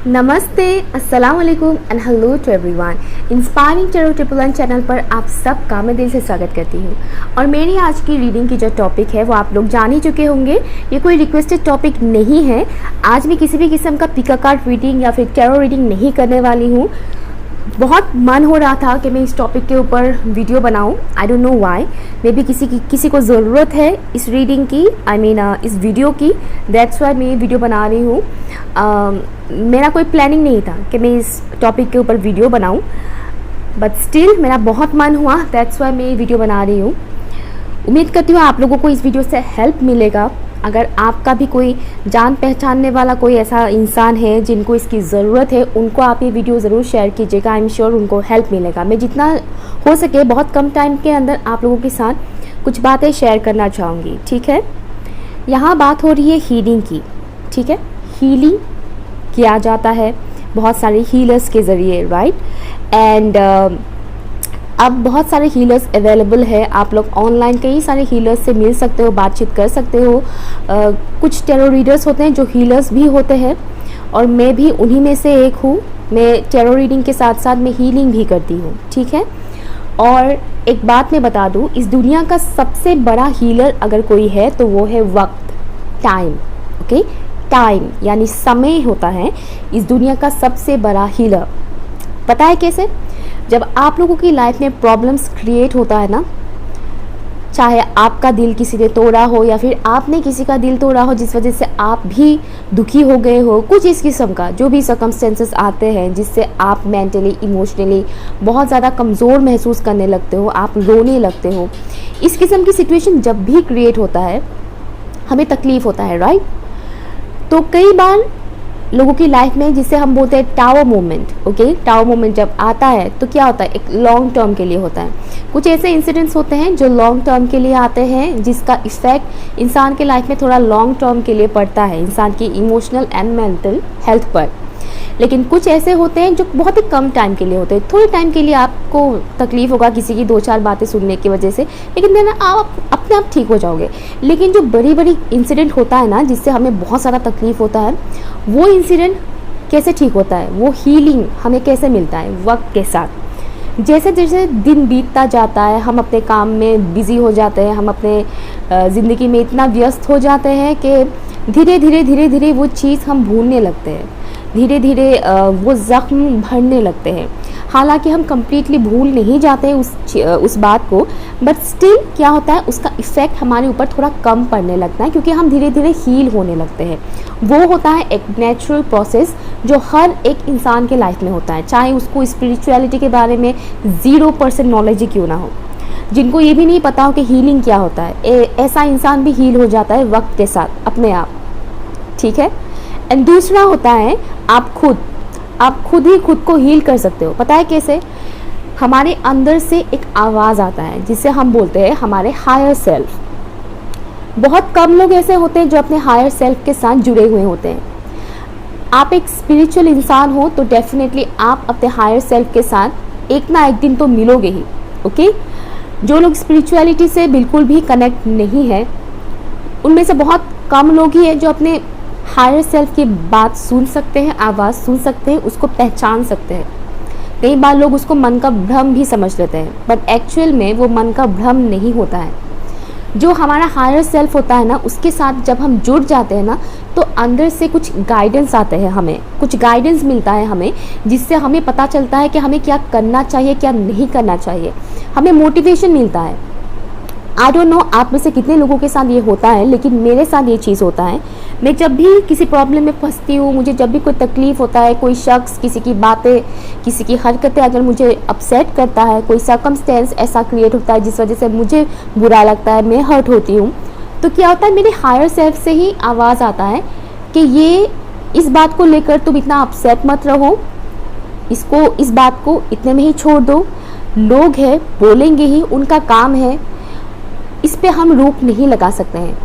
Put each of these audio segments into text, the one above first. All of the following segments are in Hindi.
नमस्ते, अस्सलाम वालेकुम and hello to everyone. Inspiring tarot triple one channel पर आप सबका मैं दिल से स्वागत करती हूँ। और मेरी आज की रीडिंग की जो टॉपिक है वो आप लोग जान ही चुके होंगे। ये कोई रिक्वेस्टेड टॉपिक नहीं है। आज मैं किसी भी किस्म का पिका कार्ड रीडिंग या फिर टैरो रीडिंग नहीं करने वाली हूँ। बहुत मन हो रहा था कि मैं इस टॉपिक के ऊपर वीडियो बनाऊं। I don't know why. May be किसी को ज़रूरत है इस रीडिंग की, इस वीडियो की। दैट्स वाई मैं ये वीडियो बना रही हूँ। मेरा कोई प्लानिंग नहीं था कि मैं इस टॉपिक के ऊपर वीडियो बनाऊं, बट स्टिल मेरा बहुत मन हुआ। दैट्स वाई मैं ये वीडियो बना रही हूँ। उम्मीद करती हूँ आप लोगों को इस वीडियो से हेल्प मिलेगा। अगर आपका भी कोई जान पहचानने वाला कोई ऐसा इंसान है जिनको इसकी ज़रूरत है, उनको आप ये वीडियो ज़रूर शेयर कीजिएगा। आई एम श्योर उनको हेल्प मिलेगा। मैं जितना हो सके बहुत कम टाइम के अंदर आप लोगों के साथ कुछ बातें शेयर करना चाहूँगी, ठीक है। यहाँ बात हो रही है हीलिंग की, ठीक है। हीलिंग किया जाता है बहुत सारे हीलर्स के ज़रिए, राइट। एंड अब बहुत सारे हीलर्स अवेलेबल है। आप लोग ऑनलाइन कई सारे हीलर्स से मिल सकते हो, बातचीत कर सकते हो। कुछ टैरो रीडर्स होते हैं जो हीलर्स भी होते हैं, और मैं भी उन्हीं में से एक हूँ। मैं टैरो रीडिंग के साथ साथ मैं हीलिंग भी करती हूँ, ठीक है। और एक बात मैं बता दूँ, इस दुनिया का सबसे बड़ा हीलर अगर कोई है तो वो है वक्त, टाइम, ओके। टाइम यानी समय होता है इस दुनिया का सबसे बड़ा हीलर। पता है कैसे? जब आप लोगों की लाइफ में प्रॉब्लम्स क्रिएट होता है ना, चाहे आपका दिल किसी ने तोड़ा हो या फिर आपने किसी का दिल तोड़ा हो जिस वजह से आप भी दुखी हो गए हो, कुछ इस किस्म का जो भी सर्कमस्टेंसेस आते हैं जिससे आप मेंटली इमोशनली बहुत ज़्यादा कमज़ोर महसूस करने लगते हो, आप रोने लगते हो। इस किस्म की सिचुएशन जब भी क्रिएट होता है हमें तकलीफ़ होता है, राइट। तो कई बार लोगों की लाइफ में जिसे हम बोलते हैं tower moment, okay. Tower moment जब आता है तो क्या होता है, एक लॉन्ग टर्म के लिए होता है। कुछ ऐसे इंसिडेंट्स होते हैं जो लॉन्ग टर्म के लिए आते हैं, जिसका इफेक्ट इंसान के लाइफ में थोड़ा लॉन्ग टर्म के लिए पड़ता है, इंसान की इमोशनल एंड मेंटल हेल्थ पर। लेकिन कुछ ऐसे होते हैं जो बहुत ही कम टाइम के लिए होते हैं। थोड़े टाइम के लिए आपको तकलीफ होगा किसी की 2-4 बातें सुनने की वजह से, लेकिन देन आप अपने आप ठीक हो जाओगे। लेकिन जो बड़ी बड़ी इंसिडेंट होता है ना जिससे हमें बहुत ज़्यादा तकलीफ होता है, वो इंसिडेंट कैसे ठीक होता है, वो हीलिंग हमें कैसे मिलता है वक्त के साथ। जैसे जैसे दिन बीतता जाता है हम अपने काम में बिज़ी हो जाते हैं, हम अपने ज़िंदगी में इतना व्यस्त हो जाते हैं कि धीरे धीरे वो चीज़ हम भूलने लगते हैं। धीरे धीरे वो ज़ख्म भरने लगते हैं। हालांकि हम कम्प्लीटली भूल नहीं जाते उस बात को, बट स्टिल क्या होता है, उसका इफ़ेक्ट हमारे ऊपर थोड़ा कम पड़ने लगता है क्योंकि हम धीरे धीरे हील होने लगते हैं। वो होता है एक नेचुरल प्रोसेस जो हर एक इंसान के लाइफ में होता है, चाहे उसको स्पिरिचुअलिटी के बारे में 0% नॉलेज ही क्यों ना हो। जिनको ये भी नहीं पता हो कि हीलिंग क्या होता है, ऐसा इंसान भी हील हो जाता है वक्त के साथ अपने आप, ठीक है। एंड दूसरा होता है आप खुद ही खुद को हील कर सकते हो। पता है कैसे? हमारे अंदर से एक आवाज़ आता है जिसे हम बोलते हैं हमारे हायर सेल्फ। बहुत कम लोग ऐसे होते हैं जो अपने हायर सेल्फ के साथ जुड़े हुए होते हैं। आप एक स्पिरिचुअल इंसान हो तो डेफिनेटली आप अपने हायर सेल्फ के साथ एक ना एक दिन तो मिलोगे ही, ओके। जो लोग स्पिरिचुअलिटी से बिल्कुल भी कनेक्ट नहीं है, उनमें से बहुत कम लोग ही हैं जो अपने हायर सेल्फ की बात सुन सकते हैं, आवाज़ सुन सकते हैं, उसको पहचान सकते हैं। कई बार लोग उसको मन का भ्रम भी समझ लेते हैं, बट एक्चुअल में वो मन का भ्रम नहीं होता है। जो हमारा हायर सेल्फ होता है ना, उसके साथ जब हम जुड़ जाते हैं ना, तो अंदर से कुछ गाइडेंस आते हैं, हमें कुछ गाइडेंस मिलता है हमें, जिससे हमें पता चलता है कि हमें क्या करना चाहिए, क्या नहीं करना चाहिए। हमें मोटिवेशन मिलता है। आई डोंट नो आप में से कितने लोगों के साथ ये होता है, लेकिन मेरे साथ ये चीज़ होता है। मैं जब भी किसी प्रॉब्लम में फंसती हूँ, मुझे जब भी कोई तकलीफ़ होता है, कोई शख्स, किसी की बातें, किसी की हरकतें अगर मुझे अपसेट करता है, कोई सर्कमस्टेंस ऐसा क्रिएट होता है जिस वजह से मुझे बुरा लगता है, मैं हर्ट होती हूँ, तो क्या होता है, मेरे हायर सेल्फ से ही आवाज़ आता है कि ये इस बात को लेकर तुम इतना अपसेट मत रहो, इस बात को इतने में ही छोड़ दो। लोग हैं, बोलेंगे ही, उनका काम है, इस पे हम रोक नहीं लगा सकते हैं।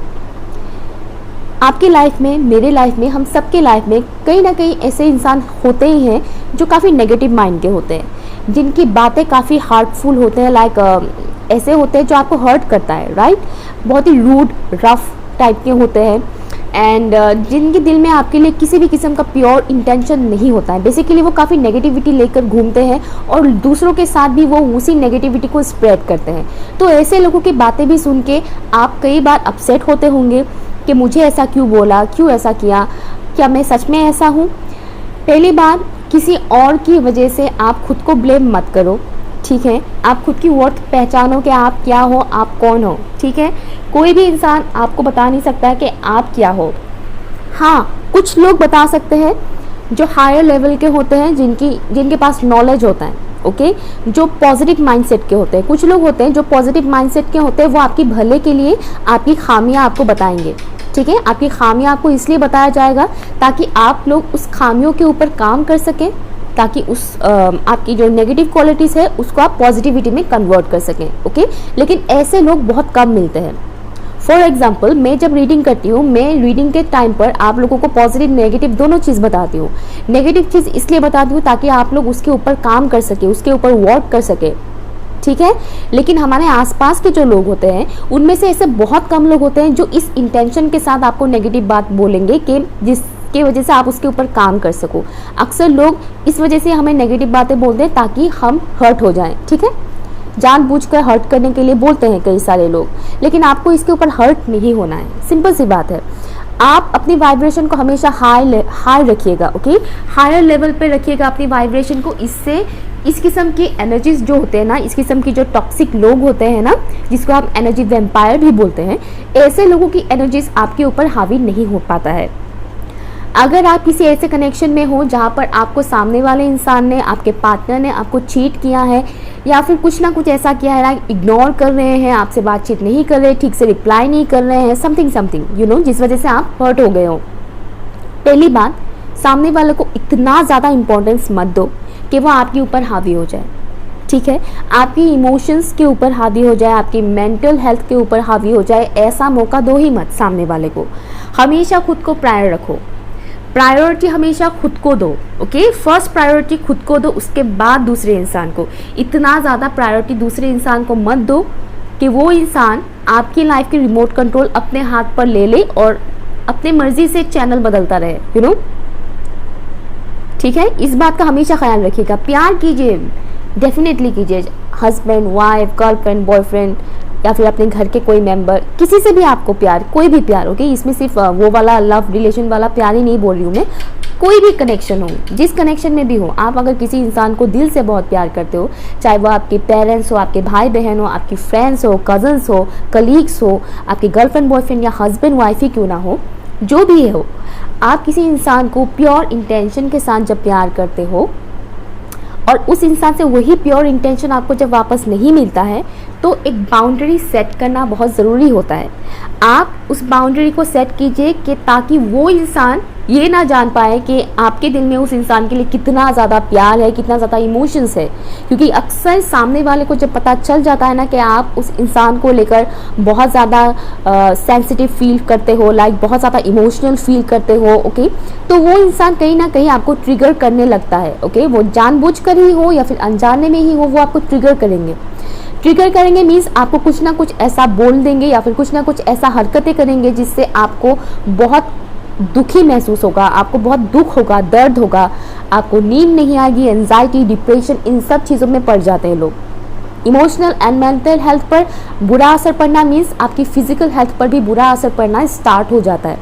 आपकी लाइफ में, मेरे लाइफ में, हम सबके लाइफ में कहीं ना कहीं ऐसे इंसान होते ही हैं जो काफ़ी नेगेटिव माइंड के होते हैं, जिनकी बातें काफ़ी हार्टफुल होते हैं, लाइक ऐसे होते हैं जो आपको हर्ट करता है, राइट, बहुत ही रूड रफ टाइप के होते हैं, एंड जिनके दिल में आपके लिए किसी भी किस्म का प्योर इंटेंशन नहीं होता है। बेसिकली वो काफ़ी नेगेटिविटी लेकर घूमते हैं और दूसरों के साथ भी वो उसी नेगेटिविटी को स्प्रेड करते हैं। तो ऐसे लोगों की बातें भी सुन के आप कई बार अपसेट होते होंगे कि मुझे ऐसा क्यों बोला, क्यों ऐसा किया, क्या मैं सच में ऐसा हूँ। पहली बात, किसी और की वजह से आप खुद को ब्लेम मत करो, ठीक है। आप खुद की वर्थ पहचानो कि आप क्या हो, आप कौन हो, ठीक है। कोई भी इंसान आपको बता नहीं सकता कि आप क्या हो। हाँ, कुछ लोग बता सकते हैं जो हायर लेवल के होते हैं, जिनके पास नॉलेज होता है, ओके, जो पॉजिटिव माइंडसेट के होते हैं। कुछ लोग होते हैं जो पॉजिटिव माइंडसेट के होते हैं, वो आपकी भले के लिए आपकी खामियां आपको बताएंगे, ठीक है। आपकी खामियां आपको इसलिए बताया जाएगा ताकि आप लोग उस खामियों के ऊपर काम कर सकें, ताकि उस आपकी जो नेगेटिव क्वालिटीज़ है उसको आप पॉजिटिविटी में कन्वर्ट कर सकें, ओके। लेकिन ऐसे लोग बहुत कम मिलते हैं। फॉर एग्जाम्पल, मैं जब रीडिंग करती हूँ, मैं रीडिंग के टाइम पर आप लोगों को पॉजिटिव नेगेटिव दोनों चीज़ बताती हूँ। नेगेटिव चीज़ इसलिए बताती हूँ ताकि आप लोग उसके ऊपर काम कर सके, उसके ऊपर वर्क कर सके, ठीक है। लेकिन हमारे आसपास के जो लोग होते हैं उनमें से ऐसे बहुत कम लोग होते हैं जो इस इंटेंशन के साथ आपको नेगेटिव बात बोलेंगे कि जिसकी वजह से आप उसके ऊपर काम कर सको। अक्सर लोग इस वजह से हमें नेगेटिव बातें बोलते हैं ताकि हम हर्ट हो जाएं, ठीक है। जानबूझकर हर्ट करने के लिए बोलते हैं कई सारे लोग, लेकिन आपको इसके ऊपर हर्ट नहीं होना है, सिंपल सी बात है। आप अपनी वाइब्रेशन को हमेशा हाई रखिएगा, ओके, हायर लेवल पे रखिएगा अपनी वाइब्रेशन को। इससे इस किस्म की एनर्जीज जो होते हैं ना, इस किस्म की जो टॉक्सिक लोग होते हैं ना, जिसको आप एनर्जी वैम्पायर भी बोलते हैं, ऐसे लोगों की एनर्जीज आपके ऊपर हावी नहीं हो पाता है। अगर आप किसी ऐसे कनेक्शन में हो जहाँ पर आपको सामने वाले इंसान ने, आपके पार्टनर ने आपको चीट किया है या फिर कुछ ना कुछ ऐसा किया है, लाइक इग्नोर कर रहे हैं, आपसे बातचीत नहीं कर रहे, ठीक से रिप्लाई नहीं कर रहे हैं, समथिंग यू नो, जिस वजह से आप हर्ट हो गए हो, पहली बात, सामने वाले को इतना ज़्यादा इंपॉर्टेंस मत दो कि वो आपके ऊपर हावी हो जाए, ठीक है। आपकी इमोशंस के ऊपर हावी हो जाए, आपकी मेंटल हेल्थ के ऊपर हावी हो जाए, ऐसा मौका दो ही मत सामने वाले को। हमेशा खुद को प्रायर रखो, प्रायोरिटी हमेशा खुद को दो, ओके। फर्स्ट प्रायोरिटी खुद को दो, उसके बाद दूसरे इंसान को। इतना ज़्यादा प्रायोरिटी दूसरे इंसान को मत दो कि वो इंसान आपकी लाइफ की रिमोट कंट्रोल अपने हाथ पर ले ले और अपने मर्जी से चैनल बदलता रहे, यू नो, ठीक है। इस बात का हमेशा ख्याल रखिएगा। प्यार कीजिए, डेफिनेटली कीजिए, हस्बैंड, वाइफ, गर्लफ्रेंड, बॉयफ्रेंड या फिर अपने घर के कोई मेंबर, किसी से भी आपको प्यार, कोई भी प्यार, ओके। इसमें सिर्फ वो वाला लव रिलेशन वाला प्यार ही नहीं बोल रही हूँ मैं, कोई भी कनेक्शन हो, जिस कनेक्शन में भी हो, आप अगर किसी इंसान को दिल से बहुत प्यार करते हो, चाहे वो आपके पेरेंट्स हो, आपके भाई बहन हो, आपकी फ्रेंड्स हो, कजन्स हो, कलीग्स हो, आपके गर्लफ्रेंड बॉयफ्रेंड या हस्बैंड वाइफ ही क्यों ना हो, जो भी हो, आप किसी इंसान को प्योर इंटेंशन के साथ जब प्यार करते हो और उस इंसान से वही प्योर इंटेंशन आपको जब वापस नहीं मिलता है, तो एक बाउंड्री सेट करना बहुत ज़रूरी होता है। आप उस बाउंड्री को सेट कीजिए कि ताकि वो इंसान ये ना जान पाए कि आपके दिल में उस इंसान के लिए कितना ज़्यादा प्यार है, कितना ज़्यादा इमोशंस है। क्योंकि अक्सर सामने वाले को जब पता चल जाता है ना कि आप उस इंसान को लेकर बहुत ज़्यादा सेंसिटिव फील करते हो, लाइक बहुत ज़्यादा इमोशनल फील करते हो, ओके, तो वो इंसान कहीं ना कहीं आपको ट्रिगर करने लगता है, ओके। वो जानबूझकर ही हो या फिर अनजाने में ही हो, वो आपको ट्रिगर करेंगे मीन्स आपको कुछ ना कुछ ऐसा बोल देंगे या फिर कुछ ना कुछ ऐसा हरकतें करेंगे जिससे आपको बहुत दुखी महसूस होगा, आपको बहुत दुख होगा, दर्द होगा, आपको नींद नहीं आएगी, एंजाइटी, डिप्रेशन, इन सब चीज़ों में पड़ जाते हैं लोग। इमोशनल एंड मेंटल हेल्थ पर बुरा असर पड़ना मीन्स आपकी फिजिकल हेल्थ पर भी बुरा असर पड़ना स्टार्ट हो जाता है।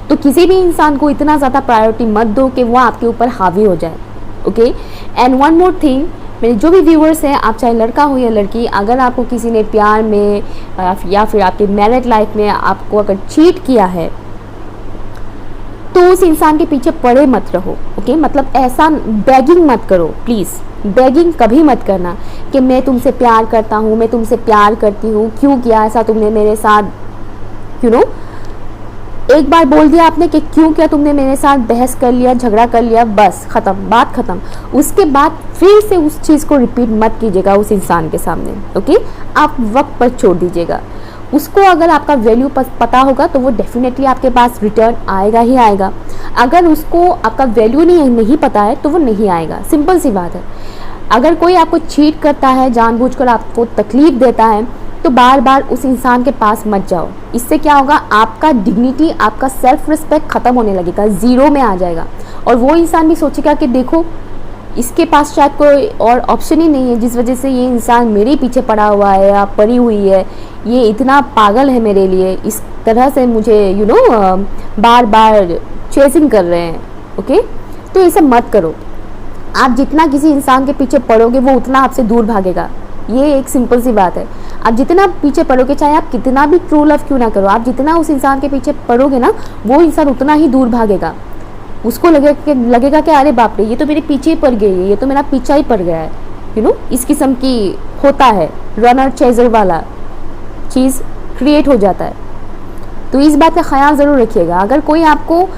तो किसी भी इंसान को इतना ज़्यादा प्रायोरिटी मत दो कि वो आपके ऊपर हावी हो जाए, okay. And one more thing, मेरे जो भी व्यूअर्स हैं, आप चाहे लड़का हो या लड़की, अगर आपको किसी ने प्यार में या फिर आपकी मैरिड लाइफ में आपको अगर चीट किया है तो उस इंसान के पीछे पड़े मत रहो, ओके। मतलब ऐसा बेगिंग मत करो, प्लीज़ बेगिंग कभी मत करना कि मैं तुमसे प्यार करता हूँ, मैं तुमसे प्यार करती हूँ, क्यों किया ऐसा तुमने मेरे साथ, यू नो। एक बार बोल दिया आपने कि क्यों किया तुमने मेरे साथ, बहस कर लिया, झगड़ा कर लिया, बस खत्म, बात खत्म। उसके बाद फिर से उस चीज़ को रिपीट मत कीजिएगा उस इंसान के सामने, ओके। आप वक्त पर छोड़ दीजिएगा उसको। अगर आपका वैल्यू पता होगा तो वो डेफिनेटली आपके पास रिटर्न आएगा ही आएगा। अगर उसको आपका वैल्यू नहीं पता है तो वो नहीं आएगा, सिंपल सी बात है। अगर कोई आपको चीट करता है, जानबूझकर आपको तकलीफ देता है, तो बार बार उस इंसान के पास मत जाओ। इससे क्या होगा, आपका डिग्निटी, आपका सेल्फ रिस्पेक्ट ख़त्म होने लगेगा, ज़ीरो में आ जाएगा। और वो इंसान भी सोचेगा कि देखो इसके पास शायद कोई और ऑप्शन ही नहीं है, जिस वजह से ये इंसान मेरे पीछे पड़ा हुआ है या पड़ी हुई है, ये इतना पागल है मेरे लिए, इस तरह से मुझे बार बार चेसिंग कर रहे हैं। ओके, तो ये सब मत करो। आप जितना किसी इंसान के पीछे पड़ोगे वो उतना आपसे दूर भागेगा, ये एक सिंपल सी बात है। आप जितना पीछे पड़ोगे, चाहे आप कितना भी ट्रू लव क्यों ना करो, आप जितना उस इंसान के पीछे पड़ोगे ना, वो इंसान उतना ही दूर भागेगा। उसको लगेगा कि अरे बाप रे, ये तो मेरे पीछे ही पड़ गई है, ये तो मेरा पीछा ही पड़ गया है। इस किस्म की होता है, रनर चेजर वाला चीज़ क्रिएट हो जाता है। तो इस बात का ख्याल ज़रूर रखिएगा। अगर कोई आपको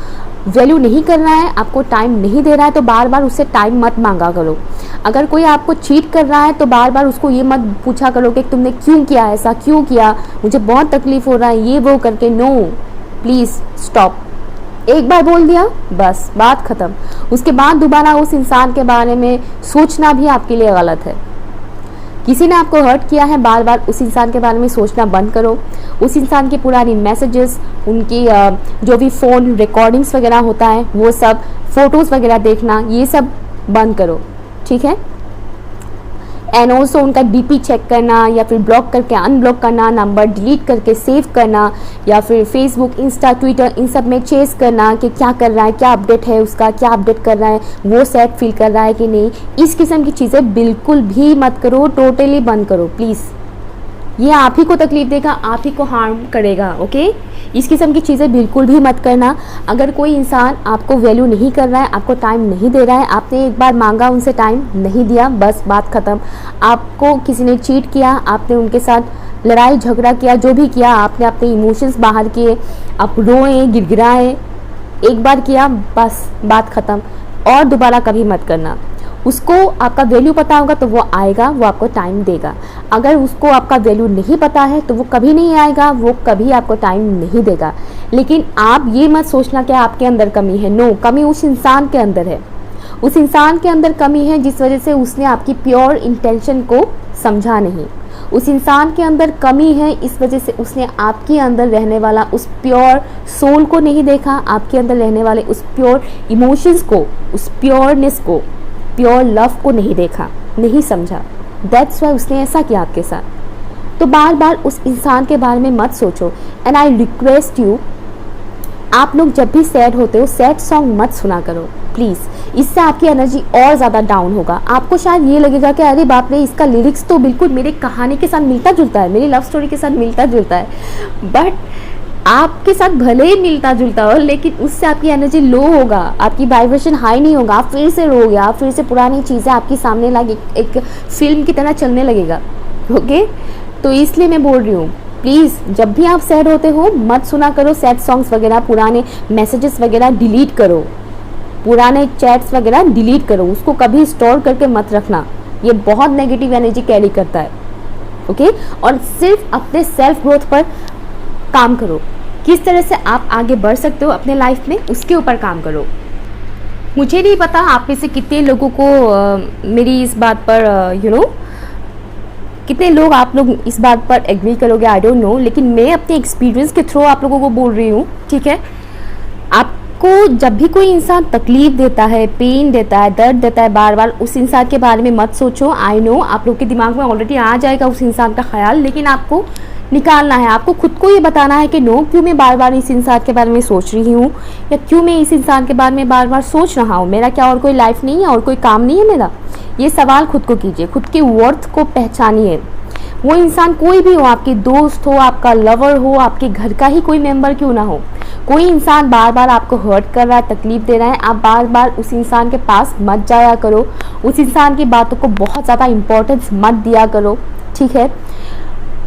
वैल्यू नहीं कर रहा है, आपको टाइम नहीं दे रहा है, तो बार बार उससे टाइम मत मांगा करो। अगर कोई आपको चीट कर रहा है तो बार बार उसको ये मत पूछा करो कि तुमने क्यों किया, ऐसा क्यों किया, मुझे बहुत तकलीफ हो रहा है, ये वो करके। No, please stop. एक बार बोल दिया बस, बात ख़त्म। उसके बाद दोबारा उस इंसान के बारे में सोचना भी आपके लिए गलत है। किसी ने आपको हर्ट किया है, बार बार उस इंसान के बारे में सोचना बंद करो। उस इंसान की पुरानी मैसेजेस, उनकी जो भी फ़ोन रिकॉर्डिंग्स वगैरह होता है, वो सब फ़ोटोज़ वगैरह देखना, ये सब बंद करो, ठीक है। एंड ऑल्सो उनका डीपी चेक करना, या फिर ब्लॉक करके अनब्लॉक करना, नंबर डिलीट करके सेव करना, या फिर फेसबुक, इंस्टा, ट्विटर, इन सब में चेस करना कि क्या कर रहा है, क्या अपडेट है उसका, क्या अपडेट कर रहा है, वो सैड फील कर रहा है कि नहीं। इस किस्म की चीज़ें बिल्कुल भी मत करो, टोटली बंद करो प्लीज़। ये आप ही को तकलीफ देगा, आप ही को हार्म करेगा। ओके, इस किस्म की चीज़ें बिल्कुल भी मत करना। अगर कोई इंसान आपको वैल्यू नहीं कर रहा है, आपको टाइम नहीं दे रहा है, आपने एक बार मांगा, उनसे टाइम नहीं दिया, बस बात ख़त्म। आपको किसी ने चीट किया, आपने उनके साथ लड़ाई झगड़ा किया, जो भी किया, आपने अपने इमोशंस बाहर किए, आप रोए, गिड़गिड़ाए, एक बार किया, बस बात ख़त्म। और दोबारा कभी मत करना। उसको आपका वैल्यू पता होगा तो वो आएगा, वो आपको टाइम देगा। अगर उसको आपका वैल्यू नहीं पता है तो वो कभी नहीं आएगा, वो कभी आपको टाइम नहीं देगा। लेकिन आप ये मत सोचना कि आपके अंदर कमी है। नो, कमी उस इंसान के अंदर है। उस इंसान के अंदर कमी है जिस वजह से उसने आपकी प्योर इंटेंशन को समझा नहीं। उस इंसान के अंदर कमी है इस वजह से उसने आपके अंदर रहने वाला उस प्योर सोल को नहीं देखा, आपके अंदर रहने वाले उस प्योर इमोशंस को, उस प्योरनेस को, प्योर लव को नहीं देखा, नहीं समझा। दैट्स वाई उसने ऐसा किया आपके साथ। तो बार बार उस इंसान के बारे में मत सोचो। एंड आई रिक्वेस्ट यू, आप लोग जब भी सैड होते हो, सैड सॉन्ग मत सुना करो प्लीज़। इससे आपकी एनर्जी और ज़्यादा डाउन होगा। आपको शायद ये लगेगा कि अरे बाप रे, इसका लिरिक्स तो बिल्कुल मेरी कहानी के साथ मिलता जुलता है, मेरी लव स्टोरी के साथ मिलता जुलता है। बट आपके साथ भले ही मिलता जुलता हो, लेकिन उससे आपकी एनर्जी लो होगा, आपकी वाइब्रेशन हाई नहीं होगा, आप फिर से रोगे, आप फिर से पुरानी चीज़ें आपके सामने लाके एक फिल्म की तरह चलने लगेगा। ओके, तो इसलिए मैं बोल रही हूँ, प्लीज़ जब भी आप सैड होते हो मत सुना करो सैड सॉन्ग्स वगैरह, पुराने मैसेजेस वगैरह डिलीट करो, पुराने चैट्स वगैरह डिलीट करो, उसको कभी स्टोर करके मत रखना, ये बहुत नेगेटिव एनर्जी कैरी करता है। ओके, और सिर्फ अपने सेल्फ ग्रोथ पर काम करो। किस तरह से आप आगे बढ़ सकते हो अपने लाइफ में, उसके ऊपर काम करो। मुझे नहीं पता आप में से कितने लोगों को मेरी इस बात पर कितने लोग आप लोग इस बात पर एग्री करोगे, आई डोंट नो, लेकिन मैं अपने एक्सपीरियंस के थ्रू आप लोगों को बोल रही हूँ, ठीक है। आपको जब भी कोई इंसान तकलीफ देता है, पेन देता है, दर्द देता है, बार बार उस इंसान के बारे में मत सोचो। आई नो आप लोग के दिमाग में ऑलरेडी आ जाएगा उस इंसान का ख्याल, लेकिन आपको निकालना है। आपको खुद को ये बताना है कि नो, क्यों मैं बार बार इस इंसान के बारे में सोच रही हूँ, या क्यों मैं इस इंसान के बारे में बार बार सोच रहा हूँ। मेरा क्या और कोई लाइफ नहीं है, और कोई काम नहीं है मेरा? ये सवाल खुद को कीजिए, खुद की वर्थ को पहचानिए। वो इंसान कोई भी हो, आपके दोस्त हो, आपका लवर हो, आपके घर का ही कोई मेंबर क्यों ना हो, कोई इंसान बार बार आपको हर्ट कर रहा है, तकलीफ दे रहा है, आप बार बार उस इंसान के पास मत जाया करो, उस इंसान की बातों को बहुत ज़्यादा इम्पोर्टेंस मत दिया करो, ठीक है।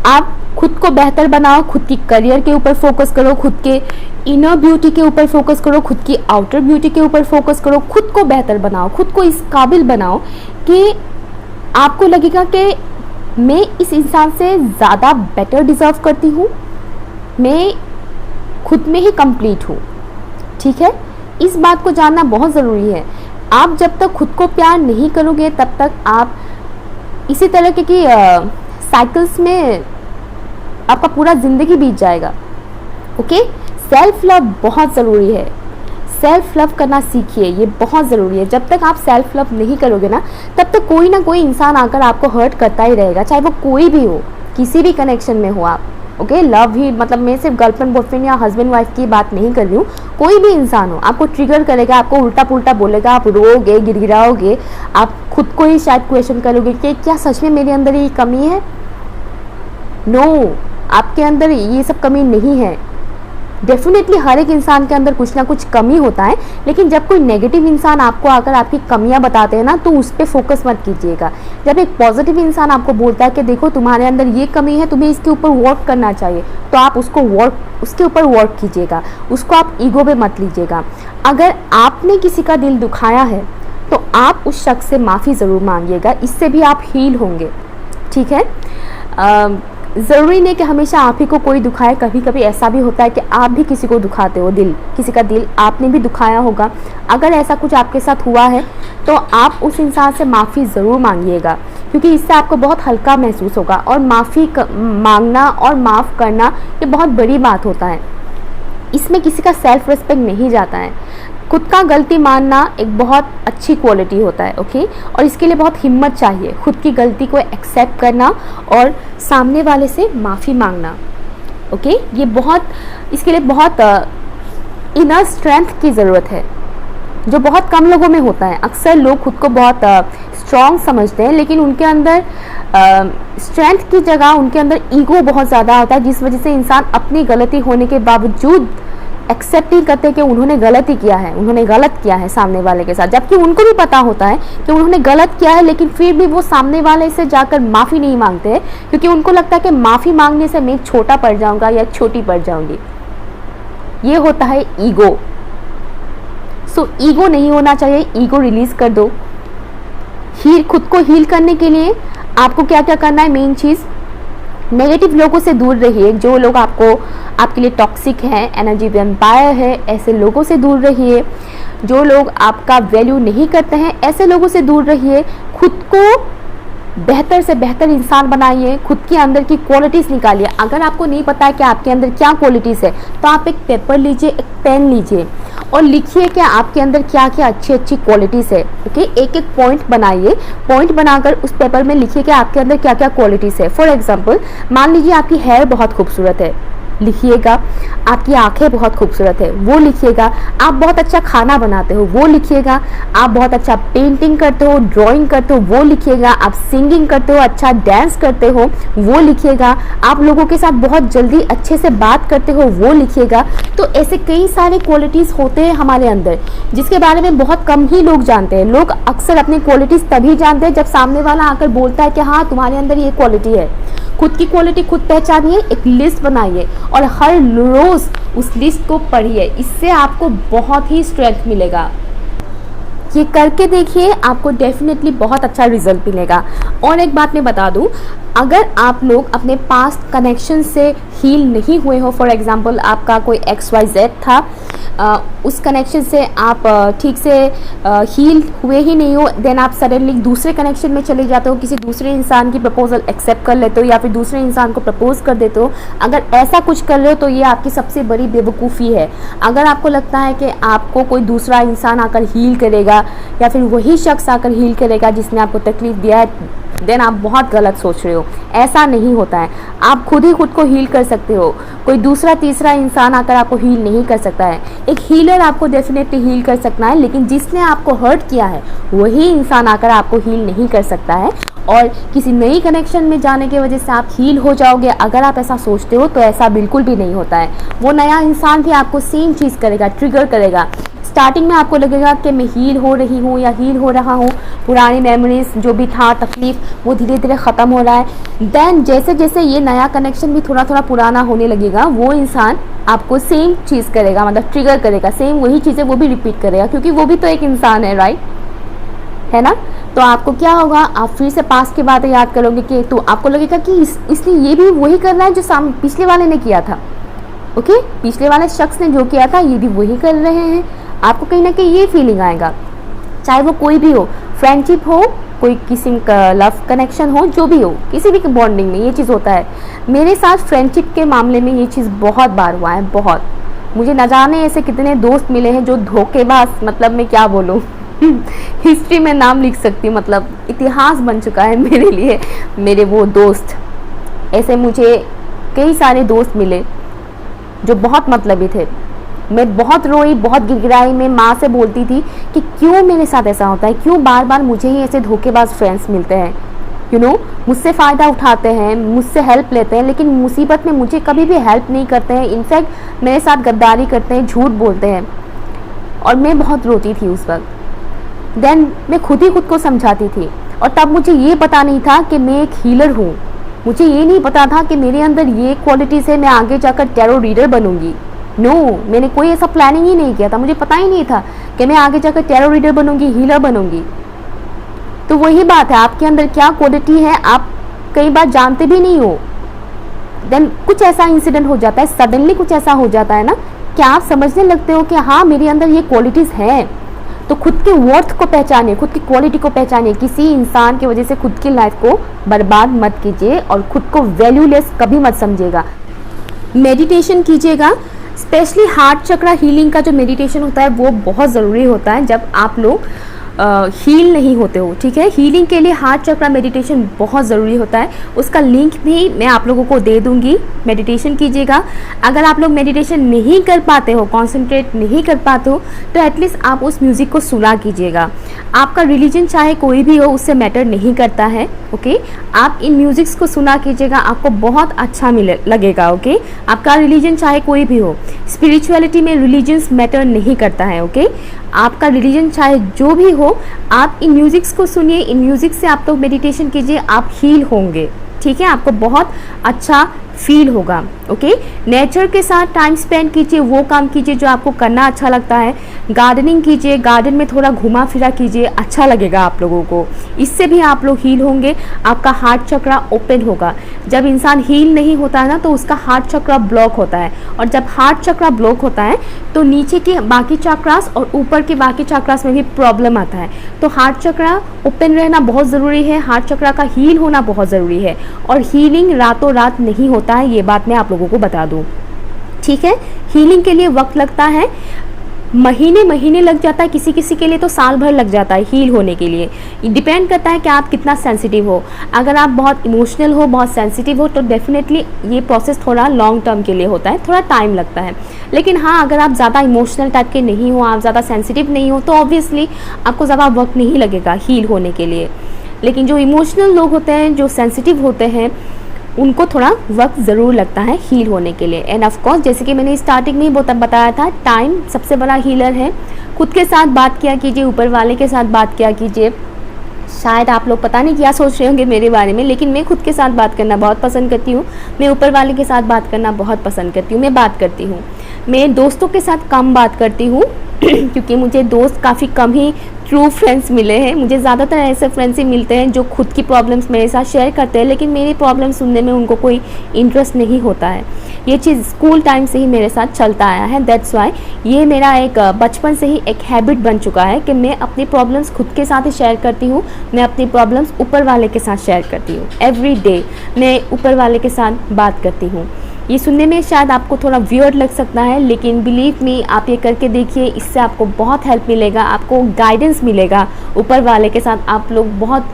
आप खुद को बेहतर बनाओ, खुद की करियर के ऊपर फोकस करो, खुद के इनर ब्यूटी के ऊपर फोकस करो, खुद की आउटर ब्यूटी के ऊपर फोकस करो, खुद को बेहतर बनाओ, खुद को इस काबिल बनाओ कि आपको लगेगा कि मैं इस इंसान से ज़्यादा बेटर डिज़र्व करती हूँ, मैं खुद में ही कंप्लीट हूँ, ठीक है। इस बात को जानना बहुत ज़रूरी है। आप जब तक खुद को प्यार नहीं करोगे तब तक आप इसी तरह के कि साइकिल्स में आपका पूरा ज़िंदगी बीत जाएगा। ओके, सेल्फ लव बहुत ज़रूरी है। सेल्फ लव करना सीखिए, ये बहुत ज़रूरी है। जब तक आप सेल्फ लव नहीं करोगे ना, तब तक कोई ना कोई इंसान आकर आपको हर्ट करता ही रहेगा, चाहे वो कोई भी हो, किसी भी कनेक्शन में हो आप। ओके, लव ही मतलब मैं सिर्फ गर्लफ्रेंड बॉयफ्रेंड या हस्बैंड वाइफ की बात नहीं कर रही हूँ, कोई भी इंसान हो आपको ट्रिगर करेगा, आपको उल्टा पुल्टा बोलेगा, आप रोओगे, गिड़गिड़ाओगे, आप खुद को ही शायद क्वेश्चन करोगे कि क्या सच में मेरे अंदर ये कमी है। नो, आपके अंदर ये सब कमी नहीं है। डेफिनेटली हर एक इंसान के अंदर कुछ ना कुछ कमी होता है, लेकिन जब कोई नेगेटिव इंसान आपको आकर आपकी कमियां बताते हैं ना, तो उस पर फोकस मत कीजिएगा। जब एक पॉजिटिव इंसान आपको बोलता है कि देखो तुम्हारे अंदर ये कमी है, तुम्हें इसके ऊपर वर्क करना चाहिए, तो आप उसके ऊपर वर्क कीजिएगा, उसको आप ईगो पे मत लीजिएगा। अगर आपने किसी का दिल दुखाया है तो आप उस शख्स से माफ़ी ज़रूर मांगिएगा, इससे भी आप हील होंगे। ठीक है, ज़रूरी नहीं कि हमेशा आप ही को कोई दुखाए, कभी कभी ऐसा भी होता है कि आप भी किसी को दुखाते हो, किसी का दिल आपने भी दुखाया होगा। अगर ऐसा कुछ आपके साथ हुआ है तो आप उस इंसान से माफ़ी ज़रूर मांगिएगा, क्योंकि इससे आपको बहुत हल्का महसूस होगा। और माफ़ी मांगना और माफ़ करना ये बहुत बड़ी बात होता है, इसमें किसी का सेल्फ रिस्पेक्ट नहीं जाता है। खुद का गलती मानना एक बहुत अच्छी क्वालिटी होता है। ओके, और इसके लिए बहुत हिम्मत चाहिए, खुद की गलती को एक्सेप्ट करना और सामने वाले से माफ़ी मांगना। ओके, ये इसके लिए बहुत इनर स्ट्रेंथ की ज़रूरत है, जो बहुत कम लोगों में होता है। अक्सर लोग खुद को बहुत स्ट्रॉन्ग समझते हैं, लेकिन उनके अंदर स्ट्रेंथ की जगह उनके अंदर ईगो बहुत ज़्यादा होता है, जिस वजह से इंसान अपनी गलती होने के बावजूद एक्सेप्ट नहीं करते कि उन्होंने गलती किया है, उन्होंने गलत किया है सामने वाले के साथ, जबकि उनको भी पता होता है कि उन्होंने गलत किया है, लेकिन फिर भी वो सामने वाले से जाकर माफ़ी नहीं मांगते हैं, क्योंकि उनको लगता है कि माफ़ी मांगने से मैं छोटा पड़ जाऊंगा या छोटी पड़ जाऊंगी। ये होता है ईगो। सो ईगो नहीं होना चाहिए, ईगो रिलीज कर दो। खुद को हील करने के लिए आपको क्या क्या करना है, मेन चीज़, नेगेटिव लोगों से दूर रहिए। जो लोग आपके लिए टॉक्सिक हैं, एनर्जी वैम्पायर है, ऐसे लोगों से दूर रहिए। जो लोग आपका वैल्यू नहीं करते हैं, ऐसे लोगों से दूर रहिए। खुद को बेहतर से बेहतर इंसान बनाइए, खुद के अंदर की क्वालिटीज़ निकालिए। अगर आपको नहीं पता है कि आपके अंदर क्या क्वालिटीज़ है, तो आप एक पेपर लीजिए, एक पेन लीजिए और लिखिए कि आपके अंदर क्या क्या अच्छी अच्छी क्वालिटीज़ है। ओके, एक एक पॉइंट बनाइए, पॉइंट बनाकर उस पेपर में लिखिए कि आपके अंदर क्या क्या क्वालिटीज़ है। फॉर एग्जाम्पल, मान लीजिए आपकी हेयर बहुत खूबसूरत है, लिखिएगा। आपकी आंखें बहुत खूबसूरत है, वो लिखिएगा। आप बहुत अच्छा खाना बनाते हो, वो लिखिएगा। आप बहुत अच्छा पेंटिंग करते हो, ड्राइंग करते हो, वो लिखिएगा। आप सिंगिंग करते हो, अच्छा डांस करते हो, वो लिखिएगा। आप लोगों के साथ बहुत जल्दी अच्छे से बात करते हो, वो लिखिएगा। तो ऐसे कई सारे क्वालिटीज़ होते हैं हमारे अंदर, जिसके बारे में बहुत कम ही लोग जानते हैं। लोग अक्सर अपनी क्वालिटीज़ तभी जानते हैं जब सामने वाला आकर बोलता है कि हाँ तुम्हारे अंदर ये क्वालिटी है। खुद की क्वालिटी खुद पहचानिए, एक लिस्ट बनाइए और हर रोज़ उस लिस्ट को पढ़िए। इससे आपको बहुत ही स्ट्रेंथ मिलेगा। ये करके देखिए, आपको डेफिनेटली बहुत अच्छा रिजल्ट मिलेगा। और एक बात मैं बता दूं, अगर आप लोग अपने पास्ट कनेक्शन से हील नहीं हुए हो, फॉर एग्जांपल आपका कोई XYZ था, उस कनेक्शन से आप ठीक से हील हुए ही नहीं हो, देन आप सडनली दूसरे कनेक्शन में चले जाते हो, किसी दूसरे इंसान की प्रपोजल एक्सेप्ट कर लेते हो या फिर दूसरे इंसान को प्रपोज कर देते हो। अगर ऐसा कुछ कर रहे हो तो ये आपकी सबसे बड़ी बेवकूफ़ी है। अगर आपको लगता है कि आपको कोई दूसरा इंसान आकर हील करेगा या फिर वही शख्स आकर हील करेगा जिसने आपको तकलीफ दिया है, देन आप बहुत गलत सोच रहे हो। ऐसा नहीं होता है, आप खुद ही खुद को हील कर सकते हो। कोई दूसरा तीसरा इंसान आकर आपको हील नहीं कर सकता है। एक हीलर आपको डेफिनेटली हील कर सकता है, लेकिन जिसने आपको हर्ट किया है वही इंसान आकर आपको हील नहीं कर सकता है। और किसी नई कनेक्शन में जाने की वजह से आप हील हो जाओगे, अगर आप ऐसा सोचते हो तो ऐसा बिल्कुल भी नहीं होता है। वो नया इंसान भी आपको सेम चीज़ करेगा, ट्रिगर करेगा। स्टार्टिंग में आपको लगेगा कि मैं हील हो रही हूँ या हील हो रहा हूँ, पुरानी मेमोरीज जो भी था, तकलीफ, वो धीरे धीरे ख़त्म हो रहा है। देन जैसे जैसे ये नया कनेक्शन भी थोड़ा थोड़ा पुराना होने लगेगा, वो इंसान आपको सेम चीज़ करेगा, मतलब ट्रिगर करेगा, सेम वही चीज़ें वो भी रिपीट करेगा, क्योंकि वो भी तो एक इंसान है, राइट, है ना। तो आपको क्या होगा, आप फिर से पास्ट की बातें याद करोगे कि तो आपको लगेगा कि इसने ये भी वही करना है जो पिछले वाले ने किया था। ओके, पिछले वाले शख्स ने जो किया था ये भी वही कर रहे हैं। आपको कहीं ना कहीं ये फीलिंग आएगा, चाहे वो कोई भी हो, फ्रेंडशिप हो, कोई किसी का लव कनेक्शन हो, जो भी हो, किसी भी बॉन्डिंग में ये चीज़ होता है। मेरे साथ फ्रेंडशिप के मामले में ये चीज़ बहुत बार हुआ है, बहुत। मुझे न जाने ऐसे कितने दोस्त मिले हैं जो धोखेबाज, मतलब मैं क्या बोलूँ हिस्ट्री में नाम लिख सकती हूँ, मतलब इतिहास बन चुका है मेरे लिए मेरे वो दोस्त। ऐसे मुझे कई सारे दोस्त मिले जो बहुत मतलबी थे। मैं बहुत रोई, बहुत गिड़गिड़ाई, मैं माँ से बोलती थी कि क्यों मेरे साथ ऐसा होता है, क्यों बार बार मुझे ही ऐसे धोखेबाज फ्रेंड्स मिलते हैं। मुझसे फ़ायदा उठाते हैं, मुझसे हेल्प लेते हैं, लेकिन मुसीबत में मुझे कभी भी हेल्प नहीं करते हैं। इनफैक्ट मेरे साथ गद्दारी करते हैं, झूठ बोलते हैं। और मैं बहुत रोती थी उस वक्त। देन मैं खुद ही खुद को समझाती थी। और तब मुझे ये पता नहीं था कि मैं एक हीलर हूँ। मुझे ये नहीं पता था कि मेरे अंदर ये क्वालिटीज़ है, मैं आगे जाकर टैरो रीडर बनूंगी। नो, मैंने कोई ऐसा प्लानिंग ही नहीं किया था। मुझे पता ही नहीं था कि मैं आगे जाकर टैरो रीडर बनूंगी, हीलर बनूंगी। तो वही बात है, आपके अंदर क्या क्वालिटी है आप कई बार जानते भी नहीं हो। देन कुछ ऐसा इंसिडेंट हो जाता है, सडनली कुछ ऐसा हो जाता है ना कि आप समझने लगते हो कि हाँ मेरे अंदर ये क्वालिटीज़ हैं। तो खुद के वर्थ को पहचानिए, खुद की क्वालिटी को पहचानिए। किसी इंसान की वजह से खुद की लाइफ को बर्बाद मत कीजिए और खुद को वैल्यूलेस कभी मत समझिएगा। मेडिटेशन कीजिएगा, स्पेशली हार्ट चक्रा हीलिंग का जो मेडिटेशन होता है वो बहुत ज़रूरी होता है जब आप लोग हील नहीं होते हो। ठीक है, हीलिंग के लिए हार्ट चक्रा मेडिटेशन बहुत ज़रूरी होता है। उसका लिंक भी मैं आप लोगों को दे दूंगी। मेडिटेशन कीजिएगा। अगर आप लोग मेडिटेशन नहीं कर पाते हो, कॉन्सेंट्रेट नहीं कर पाते हो, तो एटलीस्ट आप उस म्यूज़िक को सुना कीजिएगा। आपका रिलीजन चाहे कोई भी हो, उससे मैटर नहीं करता है। ओके, आप इन म्यूज़िक्स को सुना कीजिएगा, आपको बहुत अच्छा लगेगा। ओके, आपका रिलीजन चाहे कोई भी हो, स्पिरिचुअलिटी में रिलीजन्स मैटर नहीं करता है। ओके, आपका रिलीजन चाहे जो भी हो, आप इन म्यूज़िक्स को सुनिए, इन म्यूज़िक से आप लोग मेडिटेशन कीजिए, आप हील होंगे। ठीक है, आपको बहुत अच्छा फील होगा। ओके, नेचर के साथ टाइम स्पेंड कीजिए, वो काम कीजिए जो आपको करना अच्छा लगता है। गार्डनिंग कीजिए, गार्डन में थोड़ा घुमा फिरा कीजिए, अच्छा लगेगा आप लोगों को। इससे भी आप लोग हील होंगे, आपका हार्ट चक्रा ओपन होगा। जब इंसान हील नहीं होता है ना, तो उसका हार्ट चक्रा ब्लॉक होता है। और जब हार्ट चक्रा ब्लॉक होता है तो नीचे के बाकी चक्रास और ऊपर के बाकी चक्रास में भी प्रॉब्लम आता है। तो हार्ट चक्रा ओपन रहना बहुत ज़रूरी है, हार्ट चक्रा का हील होना बहुत ज़रूरी है। और हीलिंग रातों रात नहीं होता है, ये बात मैं आप लोगों को बता दूं। ठीक है, हीलिंग के लिए वक्त लगता है, महीने लग जाता है, किसी किसी के लिए तो साल भर लग जाता है हील होने के लिए। डिपेंड करता है कि आप कितना सेंसिटिव हो। अगर आप बहुत इमोशनल हो, बहुत सेंसिटिव हो, तो डेफिनेटली ये प्रोसेस थोड़ा लॉन्ग टर्म के लिए होता है, थोड़ा टाइम लगता है। लेकिन हाँ, अगर आप ज़्यादा इमोशनल टाइप के नहीं हो, आप ज़्यादा सेंसिटिव नहीं हो, तो ऑब्वियसली आपको ज़्यादा वक्त नहीं लगेगा हील होने के लिए। लेकिन जो इमोशनल लोग होते हैं, जो सेंसिटिव होते हैं, उनको थोड़ा वक्त ज़रूर लगता है हील होने के लिए। एंड ऑफ कोर्स, जैसे कि मैंने स्टार्टिंग में ही बताया था, टाइम सबसे बड़ा हीलर है। खुद के साथ बात किया कीजिए, ऊपर वाले के साथ बात किया कीजिए। शायद आप लोग पता नहीं क्या सोच रहे होंगे मेरे बारे में, लेकिन मैं खुद के साथ बात करना बहुत पसंद करती हूँ। मैं ऊपर वाले के साथ बात करना बहुत पसंद करती हूँ। मैं बात करती हूँ, मैं दोस्तों के साथ कम बात करती हूँ क्योंकि मुझे दोस्त काफ़ी कम ही ट्रू फ्रेंड्स मिले हैं। मुझे ज़्यादातर ऐसे फ्रेंड्स ही मिलते हैं जो खुद की प्रॉब्लम्स मेरे साथ शेयर करते हैं, लेकिन मेरी प्रॉब्लम सुनने में उनको कोई इंटरेस्ट नहीं होता है। ये चीज़ स्कूल टाइम से ही मेरे साथ चलता आया है। दैट्स वाई ये मेरा एक बचपन से ही एक हैबिट बन चुका है कि मैं अपनी प्रॉब्लम्स खुद के साथ ही शेयर करती हूँ। मैं अपनी प्रॉब्लम्स ऊपर वाले के साथ शेयर करती हूँ। एवरी डे मैं ऊपर वाले के साथ बात करती हूँ। ये सुनने में शायद आपको थोड़ा वियर्ड लग सकता है, लेकिन बिलीव मी, आप ये करके देखिए, इससे आपको बहुत हेल्प मिलेगा, आपको गाइडेंस मिलेगा। ऊपर वाले के साथ आप लोग बहुत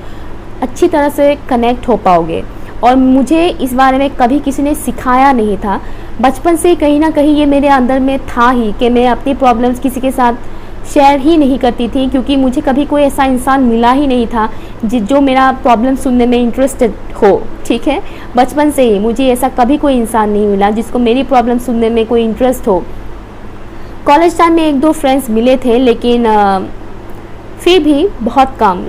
अच्छी तरह से कनेक्ट हो पाओगे। और मुझे इस बारे में कभी किसी ने सिखाया नहीं था। बचपन से कहीं ना कहीं ये मेरे अंदर में था ही कि मैं अपनी प्रॉब्लम्स किसी के साथ शेयर ही नहीं करती थी, क्योंकि मुझे कभी कोई ऐसा इंसान मिला ही नहीं था जो मेरा प्रॉब्लम सुनने में इंटरेस्टेड हो। ठीक है, बचपन से ही मुझे ऐसा कभी कोई इंसान नहीं मिला जिसको मेरी प्रॉब्लम सुनने में कोई इंटरेस्ट हो। कॉलेज टाइम में एक दो फ्रेंड्स मिले थे, लेकिन फिर भी बहुत कम।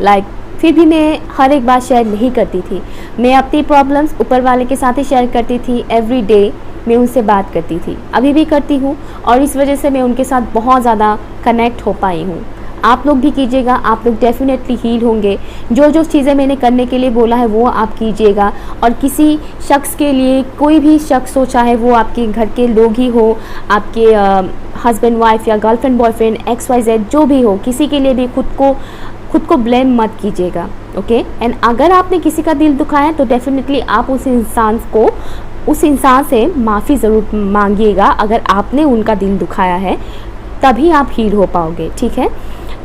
फिर भी मैं हर एक बात शेयर नहीं करती थी। मैं अपनी प्रॉब्लम्स ऊपर वाले के साथ ही शेयर करती थी। एवरी डे मैं उनसे बात करती थी, अभी भी करती हूँ, और इस वजह से मैं उनके साथ बहुत ज़्यादा कनेक्ट हो पाई हूँ। आप लोग भी कीजिएगा, आप लोग डेफिनेटली हील होंगे। जो जो चीज़ें मैंने करने के लिए बोला है वो आप कीजिएगा। और किसी शख्स के लिए, कोई भी शख्स हो, चाहे वो आपके घर के लोग ही हो, आपके हस्बैंड वाइफ या गर्लफ्रेंड बॉयफ्रेंड XYZ जो भी हो, किसी के लिए भी खुद को ब्लेम मत कीजिएगा। ओके, एंड अगर आपने किसी का दिल दुखाया तो डेफिनेटली आप उस इंसान से माफ़ी ज़रूर मांगिएगा। अगर आपने उनका दिल दुखाया है तभी आप हील हो पाओगे, ठीक है।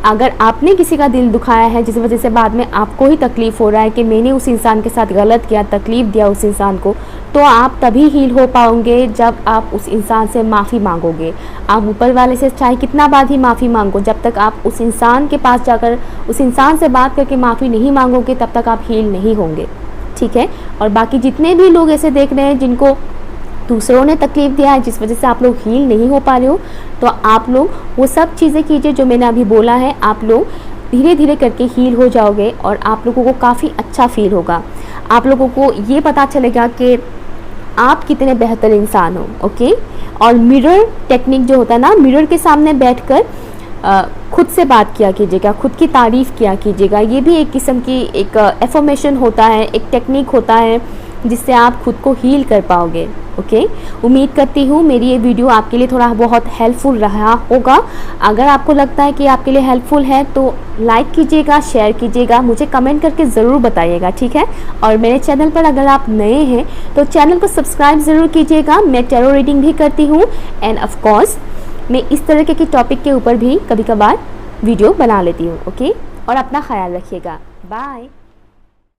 अगर आपने किसी का दिल दुखाया है जिस वजह से बाद में आपको ही तकलीफ़ हो रहा है कि मैंने उस इंसान के साथ गलत किया, तकलीफ़ दिया उस इंसान को, तो आप तभी हील हो पाओगे जब आप उस इंसान से माफ़ी मांगोगे। आप ऊपर वाले से चाहे कितना बार ही माफ़ी मांगो, जब तक आप उस इंसान के पास जाकर उस इंसान से बात करके माफ़ी नहीं मांगोगे तब तक आप हील नहीं होंगे, ठीक है। और बाकी जितने भी लोग ऐसे देख रहे हैं जिनको दूसरों ने तकलीफ़ दिया है जिस वजह से आप लोग हील नहीं हो पा रहे हो, तो आप लोग वो सब चीज़ें कीजिए जो मैंने अभी बोला है। आप लोग धीरे धीरे करके हील हो जाओगे और आप लोगों को काफ़ी अच्छा फील होगा। आप लोगों को ये पता चलेगा कि आप कितने बेहतर इंसान हो। ओके, और मिरर टेक्निक जो होता है ना, मिरर के सामने बैठकर खुद से बात किया कीजिएगा, खुद की तारीफ़ किया कीजिएगा। ये भी एक किस्म की एक एफर्मेशन होता है, एक टेक्निक होता है जिससे आप खुद को हील कर पाओगे। ओके, उम्मीद करती हूँ मेरी ये वीडियो आपके लिए थोड़ा बहुत हेल्पफुल रहा होगा। अगर आपको लगता है कि आपके लिए हेल्पफुल है तो लाइक कीजिएगा, शेयर कीजिएगा, मुझे कमेंट करके ज़रूर बताइएगा, ठीक है। और मेरे चैनल पर अगर आप नए हैं तो चैनल को सब्सक्राइब ज़रूर कीजिएगा। मैं टैरो रीडिंग भी करती हूँ एंड ऑफ कोर्स मैं इस तरह के टॉपिक के ऊपर भी कभी कभार वीडियो बना लेती हूँ। ओके, और अपना ख्याल रखिएगा। बाय।